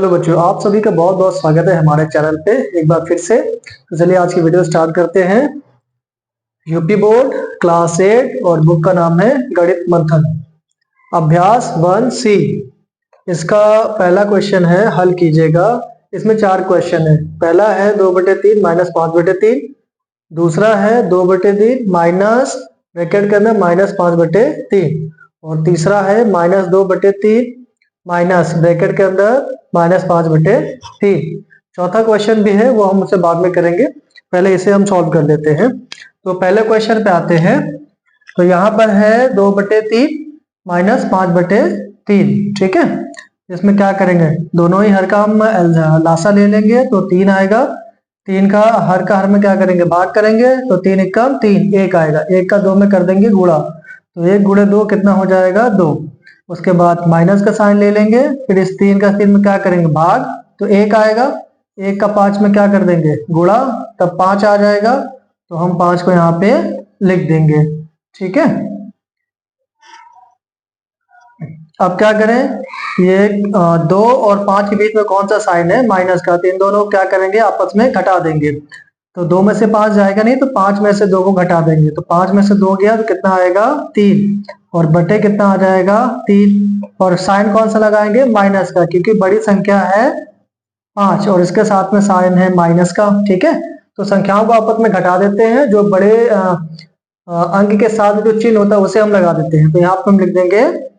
Hello बच्चों, आप सभी का बहुत बहुत स्वागत है हमारे चैनल पे एक बार फिर से। तो चलिए आज की वीडियो स्टार्ट करते हैं। यूपी बोर्ड क्लास 8 और बुक का नाम है गणित मंथन अभ्यास 1C। इसका पहला क्वेश्चन है, हल कीजिएगा। इसमें 4 क्वेश्चन है। पहला है 2/3 माइनस 5/3। दूसरा है 2/3 माइनस ब्रैकेट के अंदर -5/3। और तीसरा है -2/3 माइनस ब्रैकेट के अंदर -5/3। चौथा क्वेश्चन भी है, वो हम उसे बाद में करेंगे। पहले इसे हम सॉल्व कर लेते हैं। तो पहले क्वेश्चन पे आते हैं। तो यहाँ पर है 2/3 माइनस 5/3। ठीक है, इसमें क्या करेंगे, दोनों ही हर का हम लासा ले लेंगे तो 3 आएगा। 3 का हर में क्या करेंगे, भाग करेंगे तो 3 एकम 3, 1 आएगा। 1 का 2 में कर देंगे गुणा, तो 1 गुणे 2 कितना हो जाएगा, 2। उसके बाद माइनस का साइन ले लेंगे, फिर इस 3 का 3 में क्या करेंगे, भाग, तो 1 आएगा। 1 का 5 में क्या कर देंगे, गुणा, तब 5 आ जाएगा। तो हम 5 को यहाँ पे लिख देंगे। ठीक है, अब क्या करें, ये 2 और 5 के बीच में कौन सा साइन है, माइनस का, तो इन दोनों को क्या करेंगे, आपस में घटा देंगे। तो 2 में से 5 जाएगा नहीं, तो 5 में से 2 को घटा देंगे। तो 5 में से 2 गया तो कितना आएगा, 3। और बटे कितना आ जाएगा, 3। और साइन कौन सा लगाएंगे, माइनस का, क्योंकि बड़ी संख्या है 5 और इसके साथ में साइन है माइनस का। ठीक है, तो संख्याओं को आपस में घटा देते हैं। जो बड़े अंक के साथ जो चिन्ह होता है उसे हम लगा देते हैं। तो यहाँ पर हम लिख देंगे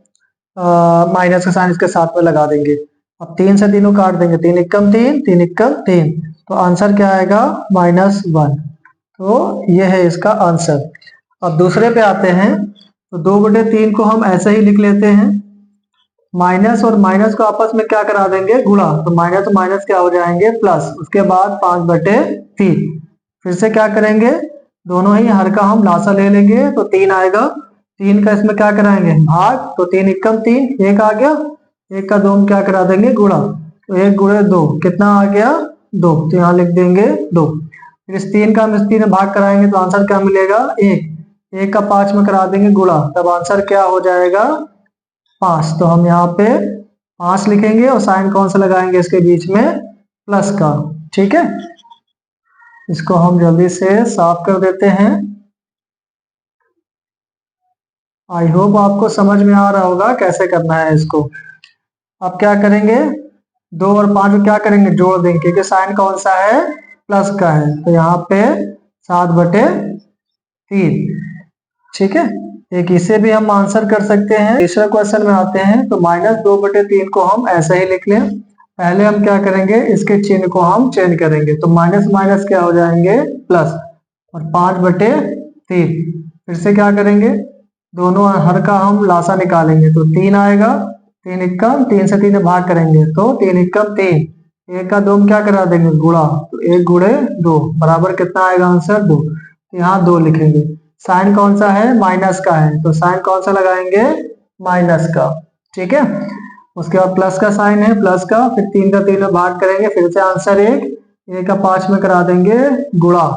माइनस का साइन इसके साथ में लगा देंगे। अब 3 से तीनों काट देंगे, 3 एकम 3, 3 एकम 3। तो आंसर क्या आएगा, -1। तो ये है इसका आंसर। अब दूसरे पे आते हैं। तो 2/3 को हम ऐसे ही लिख लेते हैं। माइनस और माइनस को आपस में क्या करा देंगे, गुणा, तो माइनस और माइनस क्या हो जाएंगे, प्लस। उसके बाद 5/3। फिर से क्या करेंगे, दोनों ही हर का हम लासा ले लेंगे तो 3 आएगा। 3 का इसमें क्या कराएंगे, भाग, तो 3 एकम 3, 1 आ गया। 1 का 2 हम क्या करा देंगे, गुणा, तो 1 गुणे 2 कितना आ गया, 2। तो यहाँ लिख देंगे 2। फिर इस 3 का हम इस 3 में भाग कराएंगे तो आंसर क्या मिलेगा, 1। 1 का 5 में करा देंगे गुणा, तब आंसर क्या हो जाएगा, 5। तो हम यहाँ पे 5 लिखेंगे और साइन कौन सा लगाएंगे इसके बीच में, प्लस का। ठीक है, इसको हम जल्दी से साफ कर देते हैं। आई होप आपको समझ में आ रहा होगा कैसे करना है इसको। अब क्या करेंगे, 2 और 5 को क्या करेंगे, जोड़ देंगे, क्योंकि साइन कौन सा है, प्लस का है। तो यहाँ पे 7/3। ठीक है, एक इसे भी हम आंसर कर सकते हैं। तीसरा क्वेश्चन में आते हैं। तो -2/3 को हम ऐसे ही लिख लें। पहले हम क्या करेंगे, इसके चिन्ह को हम चेंज करेंगे, तो माइनस माइनस क्या हो जाएंगे, प्लस। और 5/3 फिर से क्या करेंगे, दोनों हर का हम लासा निकालेंगे तो 3 आएगा। 3 एकम 3 से 3 भाग करेंगे तो 3 एकम 3। 1 का 2 हम क्या करा देंगे, गुणा, तो 1 गुणे 2 बराबर कितना आएगा, आंसर 2। तो यहाँ 2 लिखेंगे। साइन कौन सा है, माइनस का है, तो साइन कौन सा लगाएंगे, माइनस का। ठीक है, उसके बाद प्लस का साइन है, प्लस का, फिर 3 का 3 में भाग करेंगे, फिर से आंसर 1। 1 का 5 में करा देंगे गुणा,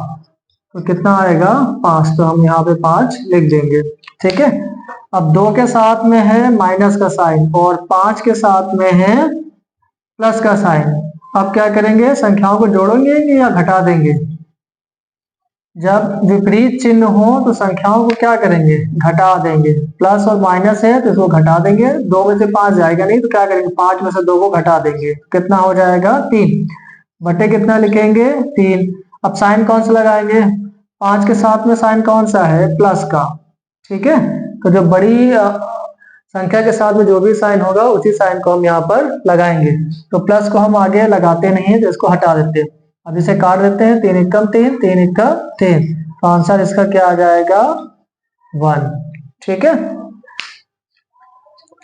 तो कितना आएगा, 5। तो हम यहाँ पे 5 लिख देंगे। ठीक है, अब 2 के साथ में है माइनस का साइन और 5 के साथ में है प्लस का साइन। अब क्या करेंगे, संख्याओं को जोड़ेंगे या घटा देंगे। जब विपरीत चिन्ह हो तो संख्याओं को क्या करेंगे, घटा देंगे। प्लस और माइनस है तो इसको घटा देंगे। 2 में से 5 जाएगा नहीं, तो क्या करेंगे, 5 में से 2 को घटा देंगे, कितना हो जाएगा, 3। बटे कितना लिखेंगे, 3। अब साइन कौन सा लगाएंगे, 5 के साथ में साइन कौन सा है, प्लस का। ठीक है, तो जो बड़ी संख्या के साथ में जो भी साइन होगा उसी साइन को हम यहाँ पर लगाएंगे। तो प्लस को हम आगे लगाते नहीं है, तो इसको हटा देते हैं। अब इसे काट देते हैं, 3 एकम 3, 3 एकम 3। तो आंसर इसका क्या आ जाएगा, 1। ठीक है,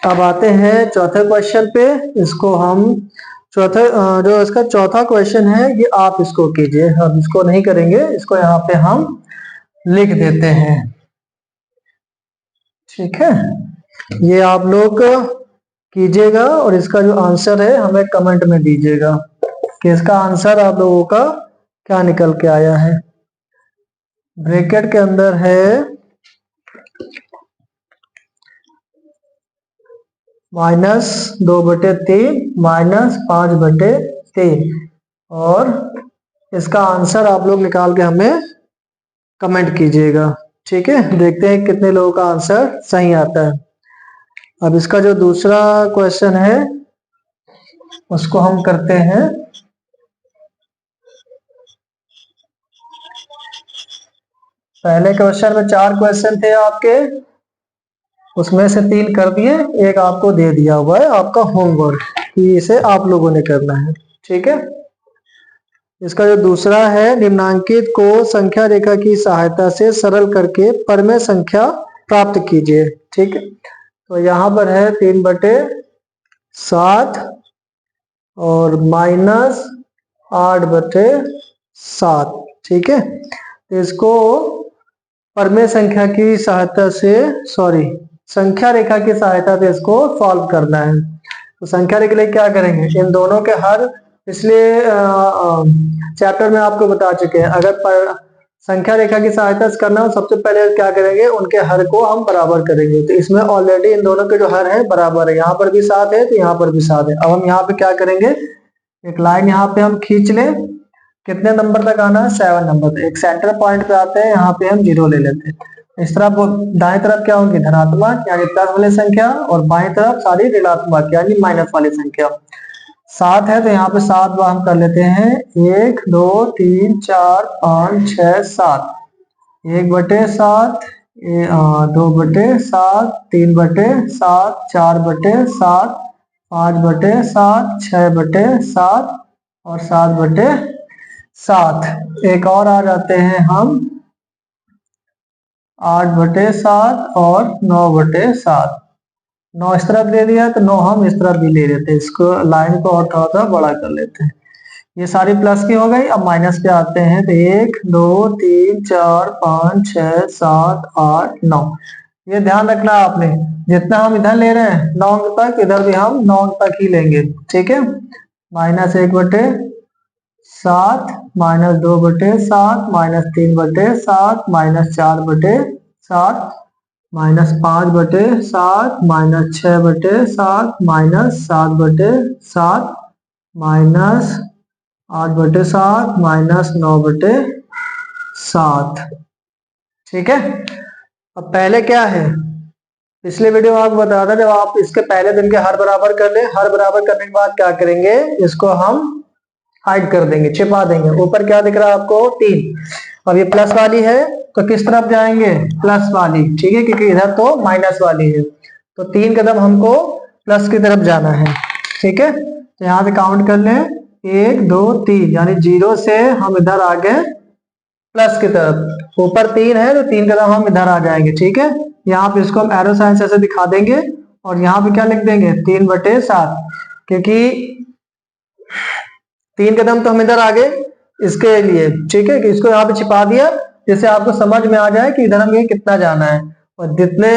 अब आते हैं चौथे क्वेश्चन पे। इसको हम चौथे जो इसका चौथा क्वेश्चन है, ये आप इसको कीजिए। हम इसको नहीं करेंगे, इसको यहाँ पे हम लिख देते हैं। ठीक है, ये आप लोग कीजिएगा और इसका जो आंसर है हमें कमेंट में दीजिएगा कि इसका आंसर आप लोगों का क्या निकल के आया है। ब्रैकेट के अंदर है -2/3 -5/3। और इसका आंसर आप लोग निकाल के हमें कमेंट कीजिएगा। ठीक है, देखते हैं कितने लोगों का आंसर सही आता है। अब इसका जो दूसरा क्वेश्चन है उसको हम करते हैं। पहले क्वेश्चन में 4 क्वेश्चन थे आपके, उसमें से 3 कर दिए, एक आपको दे दिया हुआ है आपका होमवर्क कि इसे आप लोगों ने करना है। ठीक है, इसका जो दूसरा है, निम्नांकित को संख्या रेखा की सहायता से सरल करके परमेय संख्या प्राप्त कीजिए। ठीक है, तो यहाँ पर है 3/7 और -8/7। ठीक है, तो इसको परमेय संख्या की सहायता से संख्या रेखा की सहायता से इसको सॉल्व करना है। तो संख्या रेखा के लिए क्या करेंगे, इन दोनों के हर पिछले चैप्टर में आपको बता चुके हैं। अगर संख्या रेखा की सहायता से करना हो, सबसे पहले क्या करेंगे, उनके हर को हम बराबर करेंगे। तो इसमें ऑलरेडी इन दोनों के जो हर है बराबर है, यहाँ पर भी 7 है तो यहाँ पर भी 7 है। अब हम यहाँ पे क्या करेंगे, एक लाइन यहाँ पे हम खींच लें, कितने नंबर तक आना है, 7 नंबर तक। एक सेंटर पॉइंट पे आते हैं, यहाँ पे हम 0 ले लेते हैं। इस तरफ दाएं तरफ क्या होगी, धनात्मक यानी प्लस वाली संख्या, और बाएं तरफ सारी ऋणात्मक यानी माइनस वाली संख्या। 7 है तो यहाँ पे 7 बार हम कर लेते हैं, 1 2 3 4 5 6 7। 1/7, 2/7, 3/7, 4/7, 5/7, 6/7 और 7/7। एक और आ जाते हैं हम 8/7 और 9/7। 9 इस तरफ दे दिया तो 9 हम इस तरफ भी ले लेते हैं। इसको लाइन को और थोड़ा सा बड़ा कर लेते हैं। ये सारी प्लस की हो गई। अब माइनस पे आते हैं तो 1 2 3 4 5 6 7 8 9। ये ध्यान रखना आपने, जितना हम इधर ले रहे हैं 9 अंक तक, इधर भी हम 9 अंक तक ही लेंगे। ठीक है, -1/7, -2/7, -3/7, -4/7, -5/7, -6/7, -7/7, -8/7, -9/7। ठीक है, अब पहले क्या है, पिछले वीडियो में आपको बताया था, जब आप इसके पहले दिन के हर बराबर कर ले, हर बराबर करने के बाद क्या करेंगे, इसको हम हाइड कर देंगे, छिपा देंगे। ऊपर क्या दिख रहा है आपको, 3। अब ये प्लस वाली है तो किस तरफ जाएंगे, प्लस वाली। ठीक है, क्योंकि इधर तो माइनस वाली है, तो 3 कदम हमको प्लस की तरफ जाना है। ठीक है, तो यहाँ से काउंट कर लें, 1 2 3, यानी 0 से हम इधर आ गए प्लस की तरफ। ऊपर 3 है तो 3 कदम हम इधर आ जाएंगे। ठीक है, यहाँ पे इसको हम एरो साइन से दिखा देंगे और यहाँ पे क्या लिख देंगे, 3/7, क्योंकि 3 कदम तो हम इधर आ गए इसके लिए। ठीक है, कि इसको यहाँ पे छिपा दिया जिससे आपको समझ में आ जाए कि इधर हमें कितना जाना है, और जितने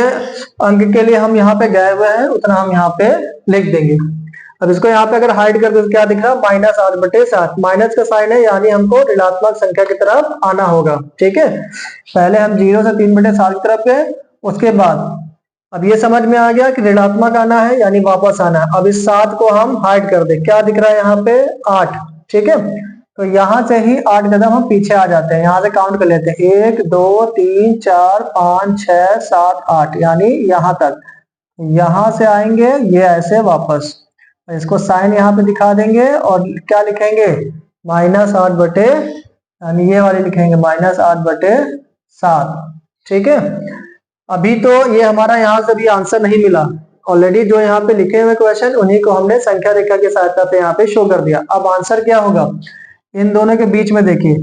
अंक के लिए हम यहाँ पे गए हुए हैं उतना हम यहाँ पे लिख देंगे। अब इसको यहाँ पे अगर हाइड कर दे तो क्या दिख रहा है, -8/7। माइनस का साइन है यानी हमको ऋणात्मक संख्या की तरफ आना होगा। ठीक है, पहले हम 0 से 3/7 की तरफ गए, उसके बाद अब ये समझ में आ गया कि ऋणात्मक आना है यानी वापस आना है। अब इस 7 को हम हाइड कर दे, क्या दिख रहा है यहाँ पे, 8। ठीक है, तो यहाँ से ही 8 कदम हम पीछे आ जाते हैं। यहाँ से काउंट कर लेते हैं, 1 2 3 4 5 6 7 8, यानी यहाँ तक। यहाँ से आएंगे ये ऐसे वापस, इसको साइन यहाँ पे दिखा देंगे और क्या लिखेंगे, -8 यानी ये वाली लिखेंगे, -8/7। ठीक है, अभी तो ये हमारा यहाँ से भी आंसर नहीं मिला। ऑलरेडी जो यहाँ पे लिखे हुए क्वेश्चन उन्हीं को हमने संख्या रेखा की सहायता से यहाँ पे शो कर दिया। अब आंसर क्या होगा, इन दोनों के बीच में देखिए,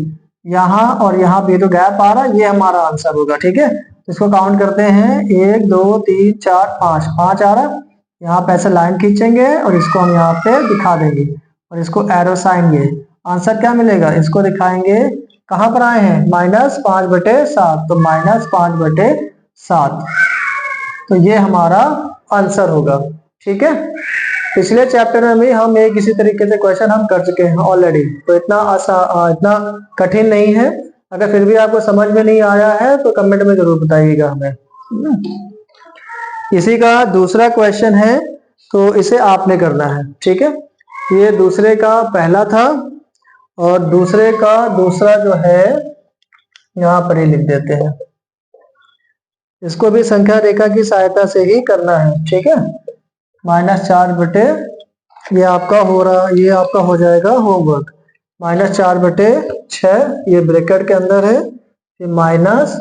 यहाँ और यहाँ पे जो गैप आ रहा है ये हमारा आंसर होगा। ठीक है, इसको काउंट करते हैं, 1 2 3 4 5, 5 आ रहा। यहाँ पे ऐसे लाइन खींचेंगे और इसको हम यहाँ पे दिखा देंगे और इसको एरो साइन। ये आंसर क्या मिलेगा, इसको दिखाएंगे कहाँ पर आए हैं, -5/7, तो -5/7, तो ये हमारा आंसर होगा। ठीक है, पिछले चैप्टर में भी हम एक इसी तरीके से क्वेश्चन हम कर चुके हैं ऑलरेडी, तो इतना कठिन नहीं है। अगर फिर भी आपको समझ में नहीं आया है तो कमेंट में जरूर बताइएगा हमें। इसी का दूसरा क्वेश्चन है, तो इसे आपने करना है, ठीक है। ये दूसरे का पहला था और दूसरे का दूसरा जो है यहाँ पर ही लिख देते हैं। इसको भी संख्या रेखा की सहायता से ही करना है, ठीक है। -4 बटे ये आपका हो रहा, ये आपका हो जाएगा होमवर्क। -4 बटे 6 ये ब्रैकेट के अंदर है, ये माइनस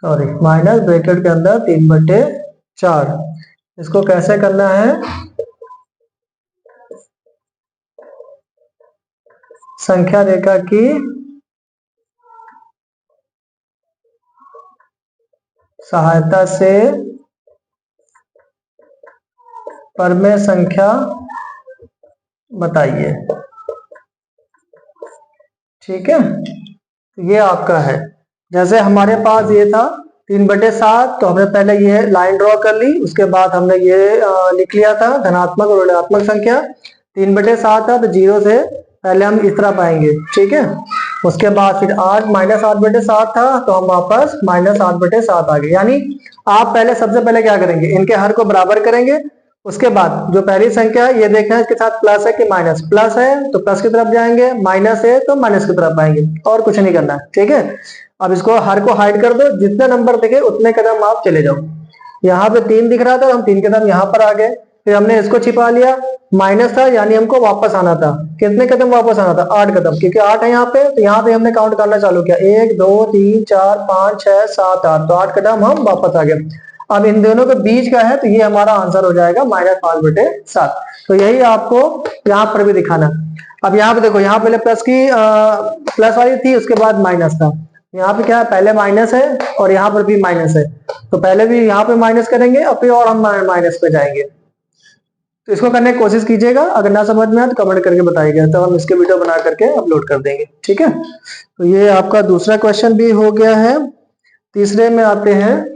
ब्रैकेट के अंदर 3 बटे 4। इसको कैसे करना है, संख्या रेखा की सहायता से परमेय संख्या बताइए, ठीक है। ये आपका है, जैसे हमारे पास ये था 3/7, तो हमने पहले ये लाइन ड्रॉ कर ली, उसके बाद हमने ये लिख लिया था धनात्मक और ऋणात्मक संख्या। 3/7 था तो 0 से पहले हम इस तरह पाएंगे, ठीक है। उसके बाद फिर -8/7 था तो हम वापस -8/7 आ गए। यानी आप पहले सबसे पहले क्या करेंगे, इनके हर को बराबर करेंगे। उसके बाद जो पहली संख्या है ये देखना है इसके साथ प्लस है कि माइनस, प्लस है तो प्लस की तरफ जाएंगे, माइनस है तो माइनस की तरफ आएंगे, और कुछ नहीं करना है, ठीक है। अब इसको हर को हाइड कर दो, जितने नंबर दिखे उतने कदम आप चले जाओ। यहाँ पे 3 दिख रहा था, हम 3 कदम यहाँ पर आ गए, फिर हमने इसको छिपा लिया, माइनस था यानी हमको वापस आना था। कितने कदम वापस आना था, 8 कदम, क्योंकि 8 है यहाँ पे, तो यहाँ पे हमने काउंट करना चालू किया, 1 2 3 4 5 6 7 8, तो 8 कदम हम वापस आ गए। अब इन दोनों के बीच का है तो ये हमारा आंसर हो जाएगा -5/7। तो यही आपको यहाँ पर भी दिखाना। अब यहाँ पे देखो, यहाँ पहले प्लस वाली थी, उसके बाद माइनस था। यहाँ पे क्या है, पहले माइनस है और यहाँ पर भी माइनस है, तो पहले भी यहाँ पे माइनस करेंगे और फिर और हम माइनस पे जाएंगे। तो इसको करने की कोशिश कीजिएगा, अगर ना समझ में आए तो कमेंट करके बताइएगा, तो हम इसके वीडियो बना करके अपलोड कर देंगे, ठीक है। तो ये आपका दूसरा क्वेश्चन भी हो गया है। तीसरे में आते हैं।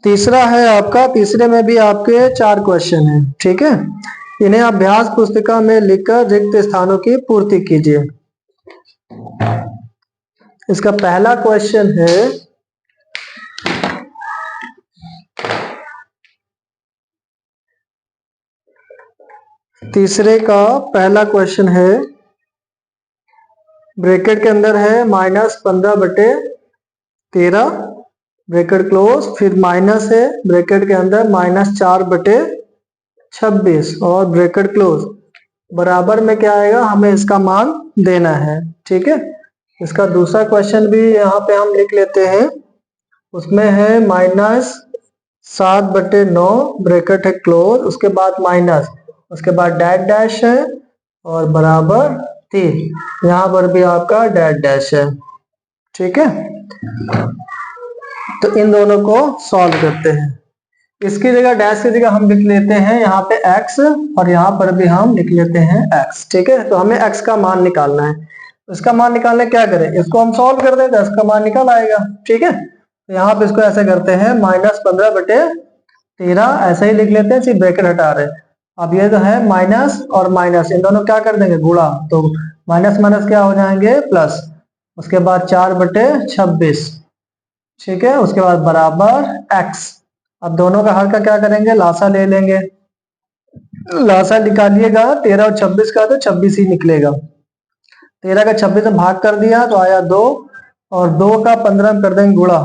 तीसरा है आपका, तीसरे में भी आपके 4 क्वेश्चन हैं, ठीक है। इन्हें अभ्यास पुस्तिका में लिखकर रिक्त स्थानों की पूर्ति कीजिए। इसका पहला क्वेश्चन है, तीसरे का पहला क्वेश्चन है, ब्रैकेट के अंदर है -15/13 ब्रैकेट क्लोज, फिर माइनस है ब्रैकेट के अंदर -4/26 और ब्रैकेट क्लोज, बराबर में क्या आएगा, हमें इसका मान देना है, ठीक है। इसका दूसरा क्वेश्चन भी यहाँ पे हम लिख लेते हैं, उसमें है -7/9 ब्रैकेट है क्लोज, उसके बाद माइनस, उसके बाद डैश है और बराबर 3, यहाँ पर भी आपका डैश है, ठीक है। तो इन दोनों को सॉल्व करते हैं। इसकी जगह डैश की जगह हम लिख लेते हैं यहाँ पे x, और यहाँ पर भी हम लिख लेते हैं x, ठीक है। तो हमें x का मान निकालना है, इसका मान निकालने क्या करें, इसको हम सॉल्व कर दें तो इसका मान निकल आएगा, ठीक है। तो यहाँ पे इसको ऐसे करते हैं, -15/13 ऐसे ही लिख लेते हैं, सिर्फ ब्रैकेट हटा रहे। अब ये जो है माइनस और माइनस, इन दोनों क्या कर देंगे, गुणा, तो माइनस माइनस क्या हो जाएंगे, प्लस, उसके बाद 4/26, ठीक है। उसके बाद बराबर x। अब दोनों का हर का क्या करेंगे, लासा ले लेंगे, लासा निकालिएगा 13 और 26 का, तो 26 ही निकलेगा। 13 का 26 में भाग कर दिया तो आया 2, और 2 का 15 में कर देंगे गुणा,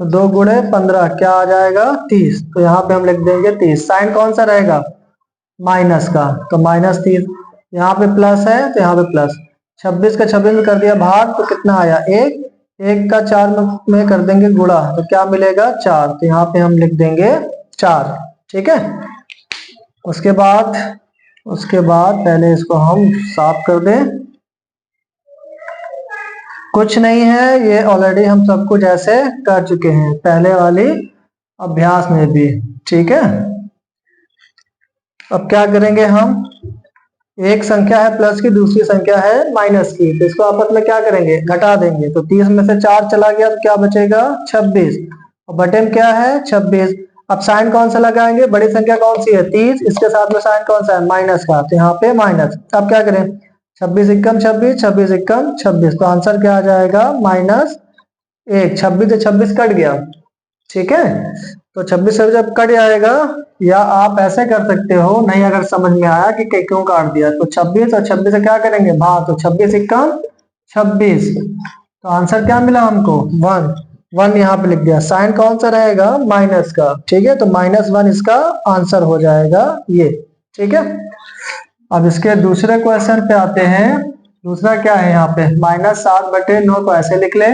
तो 2 गुणे 15 क्या आ जाएगा, 30। तो यहाँ पे हम लिख देंगे 30। साइन कौन सा रहेगा, माइनस का, तो -30। यहाँ पे प्लस है तो यहाँ पे प्लस, 26 का 26 में कर दिया भाग, तो कितना आया, 1 का 4 में कर देंगे गुणा, तो क्या मिलेगा, 4। तो यहाँ पे हम लिख देंगे 4, ठीक है। उसके बाद पहले इसको हम साफ कर दें, कुछ नहीं है, ये ऑलरेडी हम सब कुछ ऐसे कर चुके हैं पहले वाली अभ्यास में भी, ठीक है। अब क्या करेंगे हम, एक संख्या है प्लस की, दूसरी संख्या है माइनस की, तो इसको आपस में क्या करेंगे, घटा देंगे। तो 30 में से 4 चला गया तो क्या बचेगा, 26, और बटे में क्या है, 26। अब साइन कौन सा लगाएंगे, बड़ी संख्या कौन सी है, 30, इसके साथ में साइन कौन सा है, माइनस का, तो यहाँ पे माइनस। अब क्या करें, 26 एकम 26, 26 एकम 26, तो आंसर क्या आ जाएगा -1। 26 से 26 कट गया, ठीक है। तो 26 से जब कट जाएगा, या आप ऐसे कर सकते हो, नहीं अगर समझ में आया कि क्यों काट दिया, तो 26 और 26 से क्या करेंगे भाग, तो 26 एकम 26, तो आंसर क्या मिला हमको 1। 1 यहाँ पे लिख दिया, साइन कौन सा रहेगा माइनस का, ठीक है, तो -1 इसका आंसर हो जाएगा ये, ठीक है। अब इसके दूसरे क्वेश्चन पे आते हैं। दूसरा क्या है यहाँ पे, -7/9 को ऐसे लिख ले,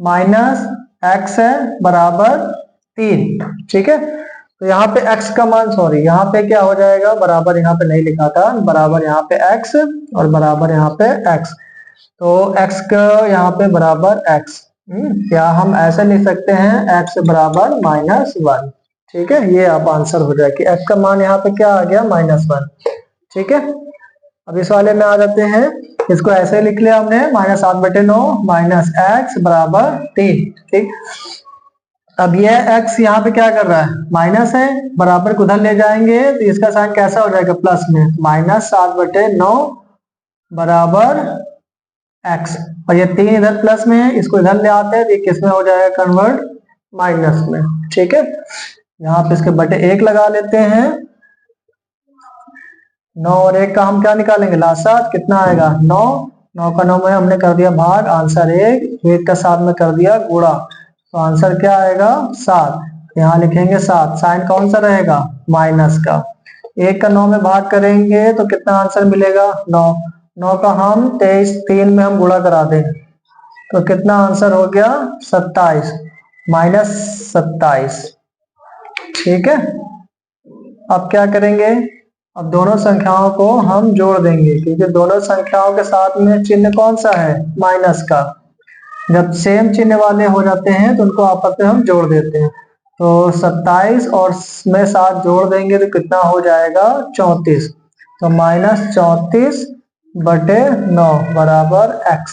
-x है बराबर 3, ठीक है। तो यहाँ पे x का मान, सॉरी यहाँ पे क्या हो जाएगा, बराबर यहाँ पे नहीं लिखा था, बराबर यहाँ पे x और बराबर यहाँ पे x, तो x का यहाँ पे बराबर x, या हम ऐसे लिख सकते हैं x बराबर -1, ठीक है। ये आप आंसर हो जाए कि x का मान यहाँ पे क्या आ गया -1, ठीक है। अब इस वाले में आ जाते हैं, इसको ऐसे लिख लिया हमने, -7/9 -x बराबर 3, ठीक। अब ये x यहाँ पे क्या कर रहा है, माइनस है, बराबर को उधर ले जाएंगे तो इसका साइन कैसा हो जाएगा प्लस में, -7/9 बराबर x, और ये 3 इधर प्लस में है, इसको इधर ले आते हैं तो ये किस में हो जाएगा कन्वर्ट, माइनस में, ठीक है। यहाँ पे इसके बटे 1 लगा लेते हैं, 9 और 1 का हम क्या निकालेंगे लासा, कितना आएगा 9, 9 का 9 में हमने कर दिया भाग, आंसर 1 का 7 में कर दिया गुणा, तो आंसर क्या आएगा 7। यहाँ लिखेंगे 7, साइन कौन सा रहेगा माइनस का, 1 का 9 में भाग करेंगे तो कितना आंसर मिलेगा 9, 9 का हम 23, 3 में हम गुणा करा दें तो कितना आंसर हो गया 27, -27, ठीक है। अब क्या करेंगे, अब दोनों संख्याओं को हम जोड़ देंगे, क्योंकि दोनों संख्याओं के साथ में चिन्ह कौन सा है माइनस का, जब सेम चिन्ह वाले हो जाते हैं तो उनको आपस में हम जोड़ देते हैं, तो 27 और में 7 जोड़ देंगे तो कितना हो जाएगा 34, तो -34/9 बराबर x,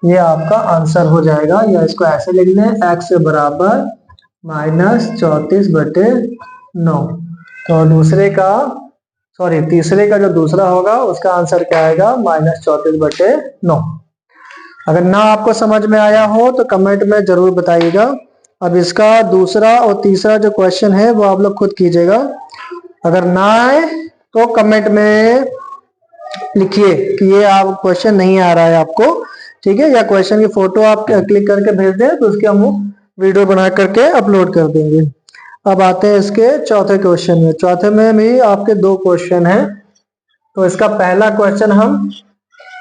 ये आपका आंसर हो जाएगा, या इसको ऐसे लिख लें x बराबर -34/9। तो दूसरे का, सॉरी तीसरे का जो दूसरा होगा उसका आंसर क्या आएगा -34/9। अगर ना आपको समझ में आया हो तो कमेंट में जरूर बताइएगा। अब इसका दूसरा और तीसरा जो क्वेश्चन है वो आप लोग खुद कीजिएगा, अगर ना आए तो कमेंट में लिखिए कि ये आप क्वेश्चन नहीं आ रहा है आपको, ठीक है, या क्वेश्चन की फोटो आप क्लिक करके भेज दें तो उसकी हम वीडियो बना करके अपलोड कर देंगे। अब आते हैं इसके चौथे क्वेश्चन में। चौथे में भी आपके 2 क्वेश्चन हैं, तो इसका पहला क्वेश्चन हम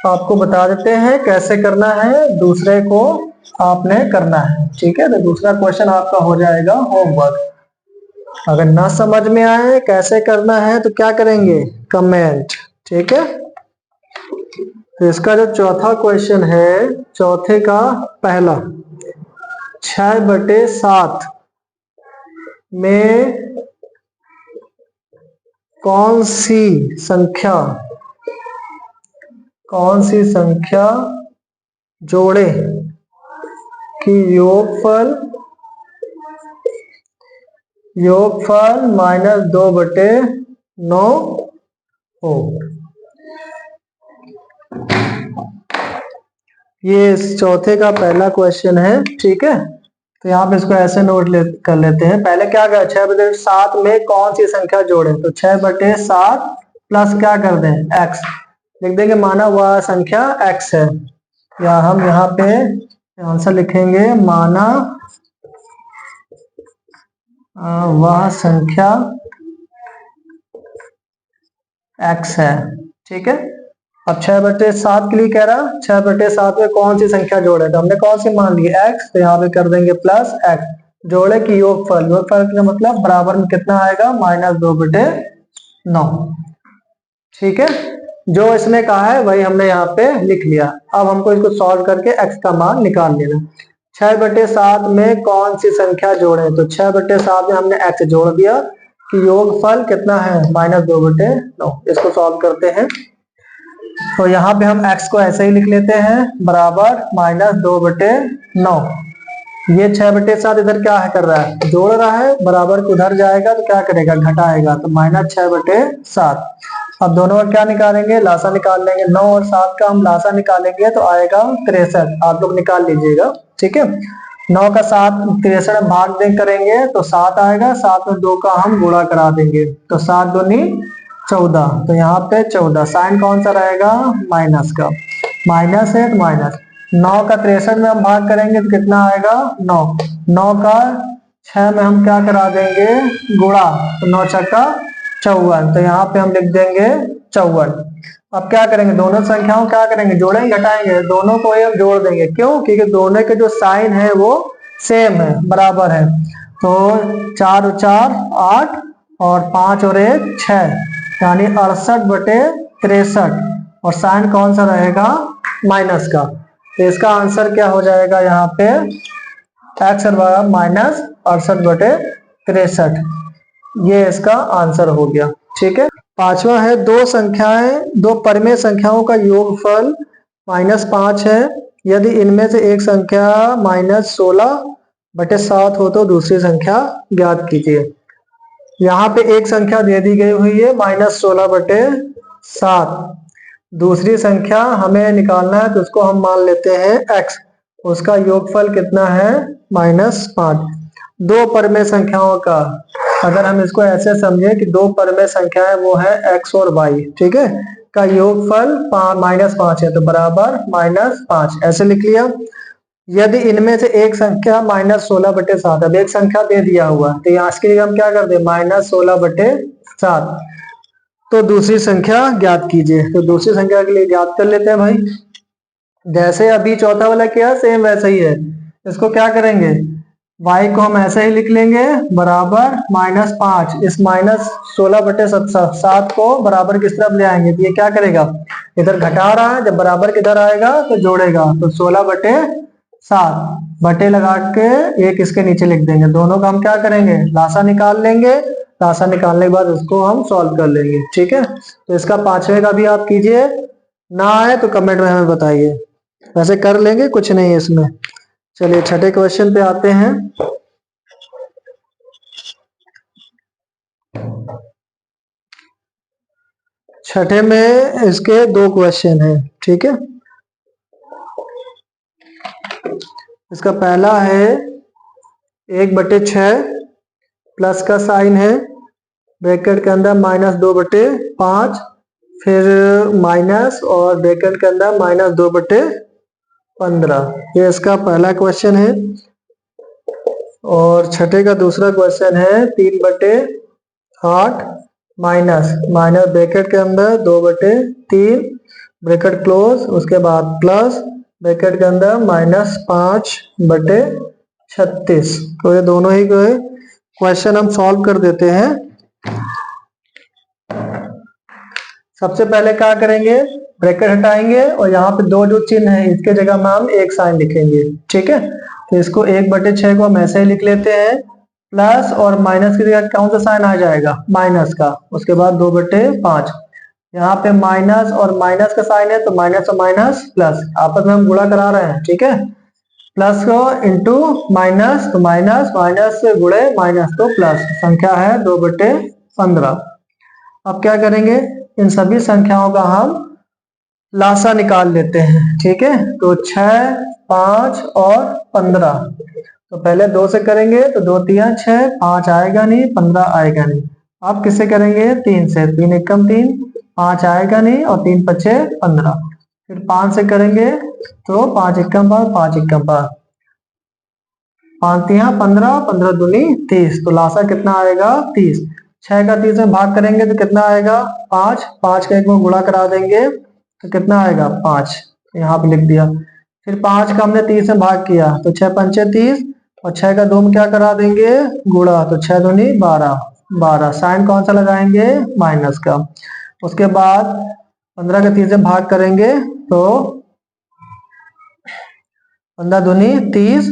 आपको बता देते हैं कैसे करना है, दूसरे को आपने करना है, ठीक है। तो दूसरा क्वेश्चन आपका हो जाएगा होमवर्क। अगर ना समझ में आए कैसे करना है तो क्या करेंगे कमेंट, ठीक है। तो इसका जो चौथा क्वेश्चन है, चौथे का पहला, 6/7 में कौन सी संख्या जोड़े कि योगफल -2/9 हो। ये इस चौथे का पहला क्वेश्चन है, ठीक है। तो यहाँ पे इसको ऐसे नोट कर लेते हैं। पहले क्या कर 6/7 में कौन सी संख्या जोड़े, तो 6/7 प्लस क्या कर दें x लिख देंगे, माना वह संख्या x है, या हम यहाँ पे आंसर लिखेंगे माना वह संख्या x है, ठीक है। अब 6/7 के लिए कह रहा, 6/7 में कौन सी संख्या जोड़े, तो हमने कौन सी मान ली x, तो यहाँ पे कर देंगे प्लस x, जोड़े की योगफल का मतलब बराबर में कितना आएगा -2/9, ठीक है। जो इसने कहा है वही हमने यहाँ पे लिख लिया। अब हमको इसको सॉल्व करके x का मान निकाल लेना। 6/7 में कौन सी संख्या जोड़े, तो 6/7 में हमने x जोड़ दिया कि योगफल कितना है -2/9। इसको सॉल्व करते हैं, तो यहाँ पे हम x को ऐसे ही लिख लेते हैं बराबर -2/9, ये 6/7 इधर क्या है कर रहा है, जोड़ रहा है, बराबर को उधर जाएगा तो क्या करेगा, घटाएगा, तो -6/7। अब दोनों का क्या निकालेंगे, लासा निकाल लेंगे। 9 और 7 का हम लासा निकालेंगे तो आएगा 63, आप लोग निकाल लीजिएगा, ठीक है। 9 का 7 63 में भाग दे करेंगे तो 7 आएगा, 7 में 2 का हम गुणा करा देंगे तो 7 दूनी 14, तो यहाँ पे 14, साइन कौन सा रहेगा, माइनस का, माइनस है तो माइनस। 9 का 63 में हम भाग करेंगे तो कितना आएगा, 9, 9 का 6 में हम क्या करा देंगे, गुणा, तो 9 छक्का 54, तो यहाँ पे हम लिख देंगे 54। अब क्या करेंगे, दोनों संख्याओं क्या करेंगे, जोड़ेंगे घटाएंगे, दोनों को ही हम जोड़ देंगे, क्यों, क्योंकि दोनों के जो साइन है वो सेम है, बराबर है। तो 4 और 4 8 और 5 और 1 6, यानी 68/63, और साइन कौन सा रहेगा, माइनस का। तो इसका आंसर क्या हो जाएगा, यहाँ पे x बराबर -68/63, ये इसका आंसर हो गया, ठीक है। पांचवा है, दो परिमेय संख्याओं का योगफल -5 है, यदि इनमें से एक संख्या -16/7 हो तो दूसरी संख्या ज्ञात कीजिए। यहाँ पे एक संख्या दे दी गई हुई है -16/7, दूसरी संख्या हमें निकालना है तो उसको हम मान लेते हैं x, उसका योगफल कितना है, -5। दो परिमेय संख्याओं का, अगर हम इसको ऐसे समझे कि दो परिमेय संख्याएं वो है x और y, ठीक है, का योगफल -5 है तो बराबर -5, ऐसे लिख लिया। यदि इनमें से एक संख्या -16/7, अब एक संख्या दे दिया हुआ तो यहाँ इसके लिए हम क्या कर दे, -16/7, तो दूसरी संख्या ज्ञात कीजिए। तो दूसरी संख्या के लिए ज्ञात कर लेते हैं भाई, जैसे अभी चौथा वाला किया सेम वैसे ही है। इसको क्या करेंगे, y को हम ऐसे ही लिख लेंगे, बराबर -5, इस -16/7 को बराबर किस तरफ ले आएंगे, तो ये क्या करेगा, इधर घटा रहा है, जब बराबर किधर आएगा तो जोड़ेगा, तो 16/7 बटे लगा के एक इसके नीचे लिख देंगे। दोनों का हम क्या करेंगे, लासा निकाल लेंगे, लासा निकालने के बाद उसको हम सॉल्व कर लेंगे, ठीक है। तो इसका पांचवे का भी आप कीजिए, ना आए तो कमेंट में हमें बताइए, वैसे कर लेंगे, कुछ नहीं है इसमें। चलिए छठे क्वेश्चन पे आते हैं। छठे में इसके दो क्वेश्चन हैं, ठीक है। इसका पहला है 1/6 प्लस का साइन है, ब्रैकेट के अंदर -2/5, फिर माइनस और ब्रैकेट के अंदर -2/15, ये इसका पहला क्वेश्चन है। और छठे का दूसरा क्वेश्चन है 3/8 माइनस ब्रैकेट के अंदर 2/3, ब्रैकेट क्लोज, उसके बाद प्लस ब्रैकेट के अंदर -5/36। तो ये दोनों ही क्वेश्चन हम सॉल्व कर देते हैं। सबसे पहले क्या करेंगे, ब्रैकेट हटाएंगे और यहाँ पे दो जो चिन्ह है इसके जगह में हम एक साइन लिखेंगे, ठीक है। तो इसको 1/6 को हम ऐसे ही लिख लेते हैं, प्लस और माइनस की जगह कौन सा साइन आ जाएगा, माइनस का, उसके बाद 2/5, यहाँ पे माइनस और माइनस का साइन है तो माइनस और माइनस प्लस, आपस में हम गुणा करा रहे हैं, ठीक है। प्लस को इंटू माइनस, तो माइनस माइनस से गुणे माइनस तो प्लस, संख्या है 2/15। अब क्या करेंगे, इन सभी संख्याओं का हम लासा निकाल लेते हैं, ठीक है। तो 6 5 और 15, तो पहले 2 से करेंगे तो 2 3 6, 5 आएगा नहीं, 15 आएगा नहीं। अब किससे करेंगे, 3 से, 3 एकम 3, 5 आएगा नहीं, और 3 5 15। फिर 5 से करेंगे तो 5 एकम 5, 5 एकम 5, 5 3 15, 15 दूनी 30, तो लासा कितना आएगा, 30। 6 का 30 में भाग करेंगे तो कितना आएगा, 5, 5 का एक में गुणा करा देंगे तो कितना आएगा, 5, यहाँ पे लिख दिया। फिर 5 का हमने 30 में भाग किया तो 6 5 30, और 6 का 2 में क्या करा देंगे, गुणा, तो 6 दूनी 12, 12, साइन कौन सा लगाएंगे, माइनस का। उसके बाद 15 का 30 में भाग करेंगे तो 15 दूनी 30,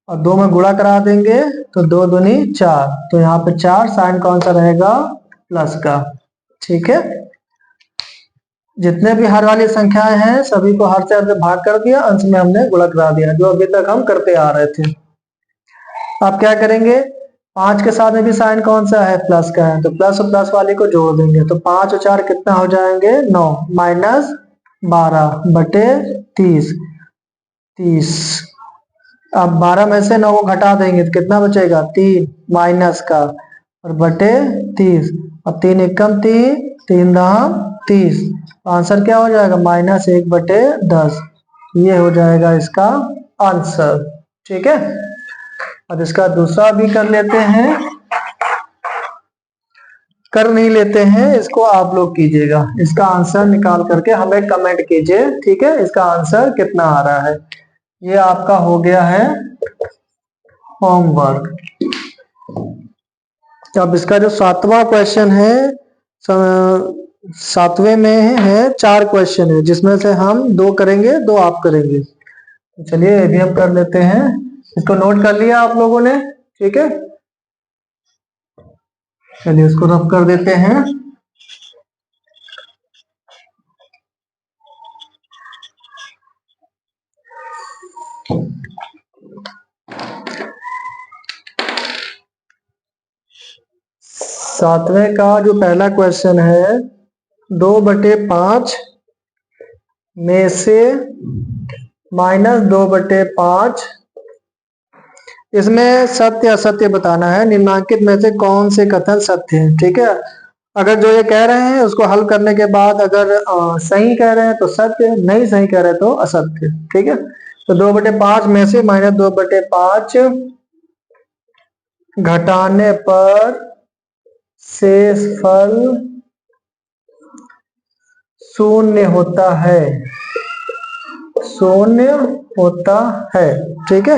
और 2 में गुणा करा देंगे तो 2 दूनी 4, तो यहाँ पे 4, साइन कौन सा रहेगा, प्लस का, ठीक है। जितने भी हर वाली संख्याएं हैं सभी को हर से भाग कर दिया, अंश में हमने गुणा करा दिया, जो अभी तक हम करते आ रहे थे। आप क्या करेंगे, 5 के साथ में भी साइन कौन सा है, प्लस का है, तो प्लस और प्लस वाले को जोड़ देंगे, तो 5 और 4 कितना हो जाएंगे, 9 माइनस 12/30, 30। अब 12 में से 9 को घटा देंगे तो कितना बचेगा, 3 माइनस का और बटे 30, और 3 एकम 3, 3 दहा 30, आंसर क्या हो जाएगा, -1/10। ये हो जाएगा इसका आंसर। ठीक है, अब इसका दूसरा भी कर लेते हैं, कर नहीं लेते हैं, इसको आप लोग कीजिएगा, इसका आंसर निकाल करके हमें कमेंट कीजिए। ठीक है, इसका आंसर कितना आ रहा है। ये आपका हो गया है होमवर्क। अब इसका जो 7वां क्वेश्चन है, 7वें में है 4 क्वेश्चन है, जिसमें से हम 2 करेंगे, 2 आप करेंगे। तो चलिए ये भी हम कर लेते हैं। इसको नोट कर लिया आप लोगों ने, ठीक है, चलिए इसको रफ कर देते हैं। सातवें का जो पहला क्वेश्चन है, 2/5 में से -2/5, इसमें सत्य असत्य बताना है, निम्नलिखित में से कौन से कथन सत्य है। ठीक है, अगर जो ये कह रहे हैं उसको हल करने के बाद अगर सही कह रहे हैं तो सत्य, नहीं सही कह रहे तो असत्य। ठीक है, तो 2/5 में से -2/5 घटाने पर शेषफल 0 होता है, 0 होता है। ठीक है,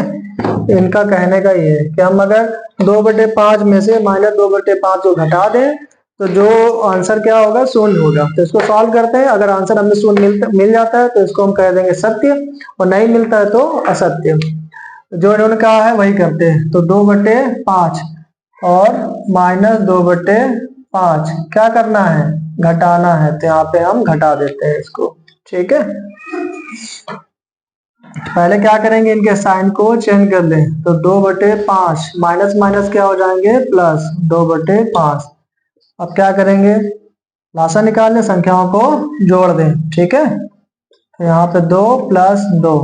इनका कहने का ये है कि हम अगर 2/5 में से -2/5 को घटा दें तो जो आंसर क्या होगा, 0 होगा। तो इसको सॉल्व करते हैं, अगर आंसर हमें 0 मिल जाता है तो इसको हम कह देंगे सत्य, और नहीं मिलता है तो असत्य। जो इन्होंने कहा है वही करते हैं। तो 2/5 और -2/5 क्या करना है, घटाना है, तो यहाँ पे हम घटा देते हैं इसको। ठीक है, पहले क्या करेंगे, इनके साइन को चेंज कर लें, तो 2/5 माइनस माइनस क्या हो जाएंगे, प्लस 2/5। अब क्या करेंगे, लासा निकाल लें, संख्याओं को जोड़ दें। ठीक है, तो यहाँ पे 2 + 2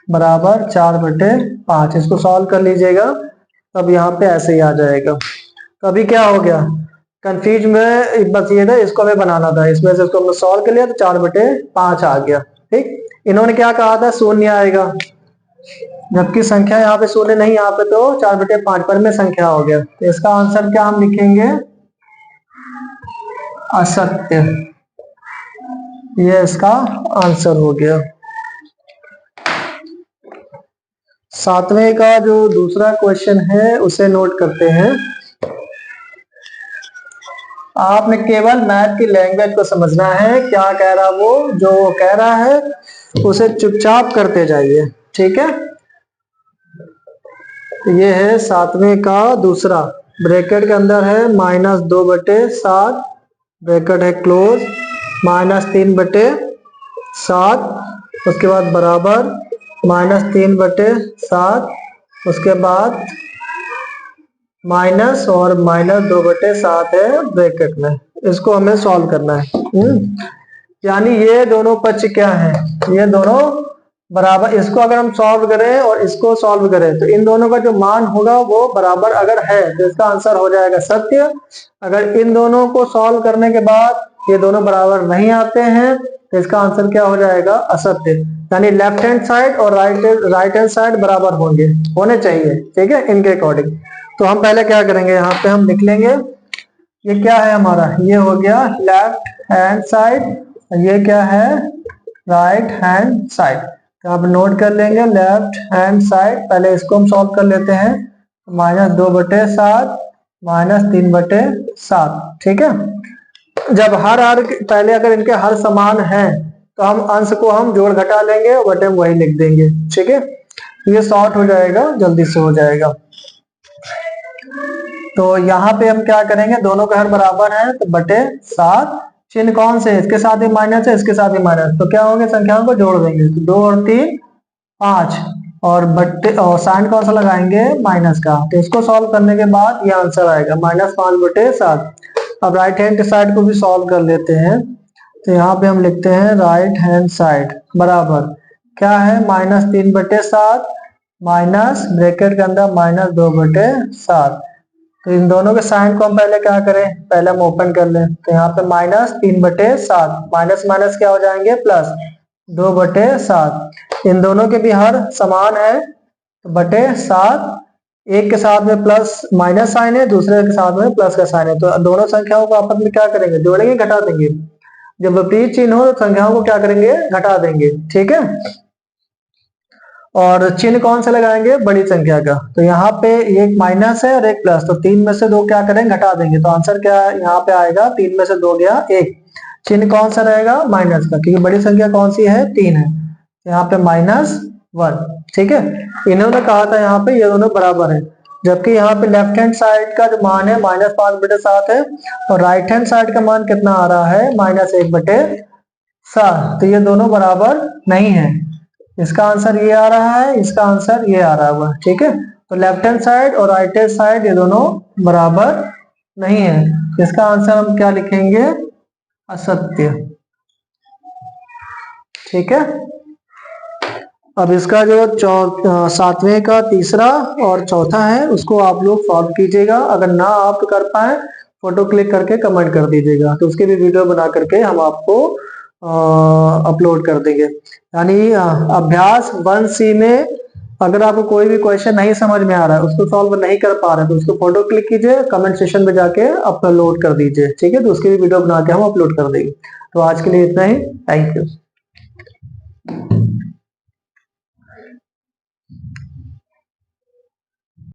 बराबर 4/5, इसको सॉल्व कर लीजिएगा, तब यहाँ पे ऐसे ही आ जाएगा। तो अभी क्या हो गया, कंफ्यूज में बस ये था, इसको हमें बनाना था, इसमें से इसको हमने सॉल्व कर लिया तो 4/5 आ गया। ठीक, इन्होंने क्या कहा था, 0 आएगा, जबकि संख्या यहाँ पे 0 नहीं, यहाँ पे तो 4/5 पर में संख्या हो गया। तो इसका आंसर क्या हम लिखेंगे, असत्य। ये इसका आंसर हो गया। 7वें का जो दूसरा क्वेश्चन है उसे नोट करते हैं। आपने केवल मैथ की लैंग्वेज को समझना है, क्या कह रहा वो, जो कह रहा है उसे चुपचाप करते जाइए। ठीक है, तो ये है 7वें का दूसरा, ब्रैकेट के अंदर है -2/7, ब्रैकेट है क्लोज, -3/7, उसके बाद बराबर -3/7, उसके बाद माइनस और -2/7 है ब्रैकेट में, इसको हमें सॉल्व करना है। यानी ये दोनों पक्ष क्या है, ये दोनों बराबर, इसको अगर हम सॉल्व करें और इसको सॉल्व करें तो इन दोनों का जो मान होगा वो बराबर अगर है तो इसका आंसर हो जाएगा सत्य। अगर इन दोनों को सॉल्व करने के बाद ये दोनों बराबर नहीं आते हैं तो इसका आंसर क्या हो जाएगा, असत्य। यानी लेफ्ट हैंड साइड और राइट हैंड साइड बराबर होंगे, होने चाहिए। ठीक है, इनके अकॉर्डिंग। तो हम पहले क्या करेंगे, यहाँ पे हम लिख लेंगे, ये क्या है हमारा, ये हो गया लेफ्ट हैंड साइड, ये क्या है, राइट हैंड साइड। तो आप नोट कर लेंगे लेफ्ट हैंड साइड, पहले इसको हम सॉल्व कर लेते हैं, -2/7 -3/7। ठीक है, जब हर पहले अगर इनके हर समान हैं तो हम अंश को हम जोड़ घटा लेंगे और बटे वही लिख देंगे। ठीक है, ये शॉर्ट हो जाएगा, जल्दी से हो जाएगा। तो यहाँ पे हम क्या करेंगे, दोनों का हर बराबर है तो बटे 7, चिन्ह कौन से, इसके साथ ही माइनस है, इसके साथ ही माइनस, तो क्या होंगे, संख्याओं को जोड़ देंगे, तो 2 और 3 5, और बट्टे और साइन कौन सा लगाएंगे, माइनस का। तो इसको सॉल्व करने के बाद ये आंसर आएगा -5/7। अब राइट हैंड साइड को भी सॉल्व कर लेते हैं। तो यहाँ पे हम लिखते हैं राइट हैंड साइड बराबर क्या है, -3/7 माइनस ब्रैकेट के अंदर -2/7। तो इन दोनों के साइन को हम पहले क्या करें, पहले हम ओपन कर लें। तो यहाँ पे -3/7 माइनस माइनस क्या हो जाएंगे, प्लस 2/7। इन दोनों के भी हर समान है तो बटे 7, एक के साथ में प्लस माइनस साइन है, दूसरे के साथ में प्लस का साइन है। तो दोनों संख्याओं को आपस में क्या करेंगे, जोड़ेंगे, घटा देंगे। जब विपरीत चिन्ह हो तो संख्याओं को क्या करेंगे, घटा देंगे। ठीक है, और चिन्ह कौन सा लगाएंगे, बड़ी संख्या का। तो यहाँ पे एक माइनस है और एक प्लस, तो 3 में से 2 क्या करेंगे, घटा देंगे। तो आंसर क्या यहाँ पे आएगा, 3 में से 2 गया 1। चिन्ह कौन सा रहेगा, माइनस का, क्योंकि बड़ी संख्या कौन सी है, 3 है। यहाँ पे -1। ठीक है, इन्होंने कहा था यहाँ पे ये दोनों बराबर है, जबकि यहाँ पे लेफ्ट हैंड साइड का जो मान है -5/7 है और राइट हैंड साइड का मान कितना आ रहा है, -1/7। तो ये दोनों बराबर नहीं है। इसका आंसर ये आ रहा है, इसका आंसर ये आ रहा है। ठीक है, तो लेफ्ट हैंड साइड और राइट हैंड साइड ये दोनों बराबर नहीं है। इसका आंसर हम क्या लिखेंगे, असत्य। ठीक है, अब इसका जो 7वें का तीसरा और चौथा है उसको आप लोग सॉल्व कीजिएगा। अगर ना आप कर पाए फोटो क्लिक करके कमेंट कर दीजिएगा, तो उसकी भी वीडियो बना करके हम आपको अपलोड कर देंगे। यानी अभ्यास 1C में अगर आपको कोई भी क्वेश्चन नहीं समझ में आ रहा है, उसको सॉल्व नहीं कर पा रहे, तो उसको फोटो क्लिक कीजिए, कमेंट सेक्शन में जाके अपलोड कर दीजिए। ठीक है, तो उसकी भी वीडियो बना के हम अपलोड कर देंगे। तो आज के लिए इतना ही, थैंक यू।